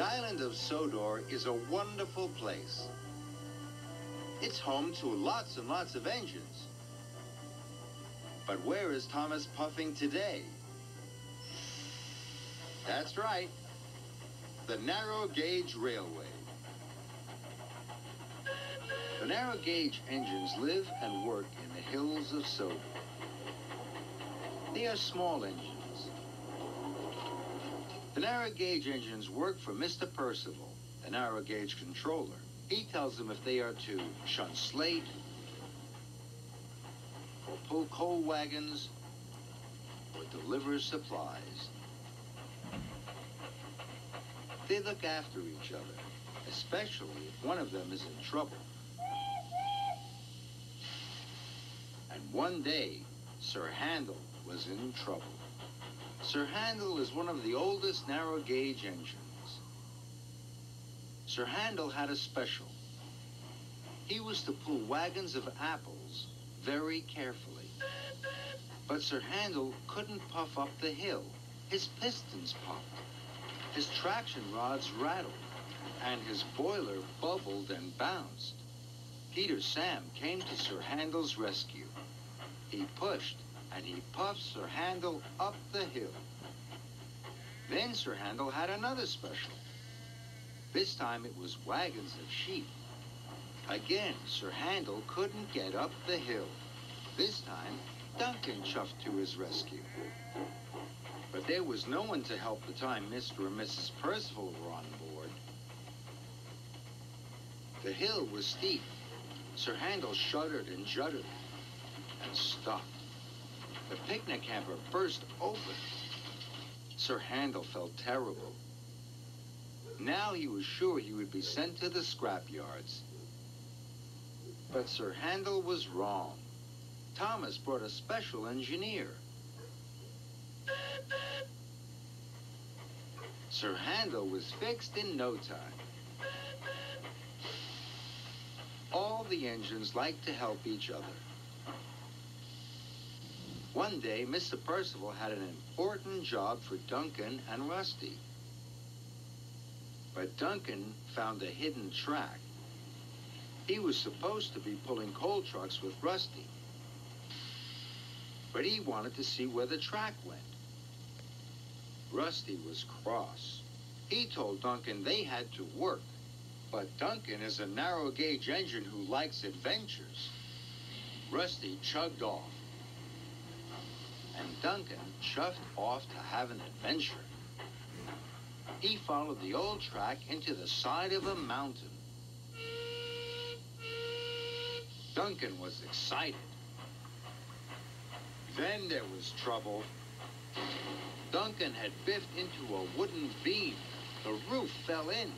island of Sodor is a wonderful place. It's home to lots and lots of engines. But where is Thomas puffing today? That's right, the narrow gauge railway. The narrow gauge engines live and work in the hills of Sodor. They are small engines. The narrow gauge engines work for Mr. Percival, the narrow gauge controller. He tells them if they are to shunt slate, or pull coal wagons, or deliver supplies. They look after each other, especially if one of them is in trouble. And one day, Sir Handel was in trouble. Sir Handel is one of the oldest narrow gauge engines. Sir Handel had a special. He was to pull wagons of apples very carefully. But Sir Handel couldn't puff up the hill. His pistons popped. His traction rods rattled, and his boiler bubbled and bounced. Peter Sam came to Sir Handel's rescue. He pushed, and he puffed Sir Handel up the hill. Then Sir Handel had another special. This time it was wagons of sheep. Again, Sir Handel couldn't get up the hill. This time, Duncan chuffed to his rescue. But there was no one to help the time Mr. and Mrs. Percival were on board. The hill was steep. Sir Handel shuddered and juddered and stopped. The picnic hamper burst open. Sir Handel felt terrible. Now he was sure he would be sent to the scrapyards. But Sir Handel was wrong. Thomas brought a special engineer. Sir Handel was fixed in no time. All the engines liked to help each other. One day, Mr. Percival had an important job for Duncan and Rusty. But Duncan found a hidden track. He was supposed to be pulling coal trucks with Rusty. But he wanted to see where the track went. Rusty was cross. He told Duncan they had to work. But Duncan is a narrow gauge engine who likes adventures. Rusty chugged off. And Duncan chuffed off to have an adventure. He followed the old track into the side of a mountain. Duncan was excited. Then there was trouble. Duncan had biffed into a wooden beam. The roof fell in,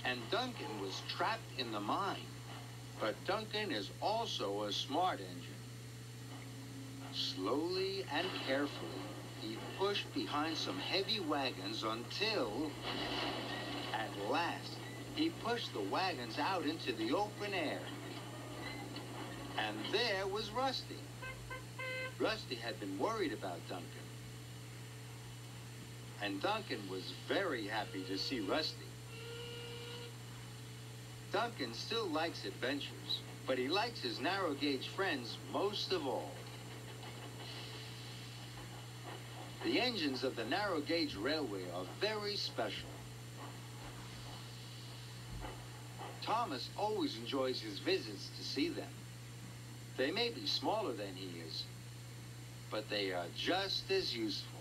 and Duncan was trapped in the mine. But Duncan is also a smart engine. Slowly and carefully, he pushed behind some heavy wagons until, at last, he pushed the wagons out into the open air. And there was Rusty. Rusty had been worried about Duncan. And Duncan was very happy to see Rusty. Duncan still likes adventures, but he likes his narrow gauge friends most of all. The engines of the narrow gauge railway are very special. Thomas always enjoys his visits to see them. They may be smaller than he is, but they are just as useful.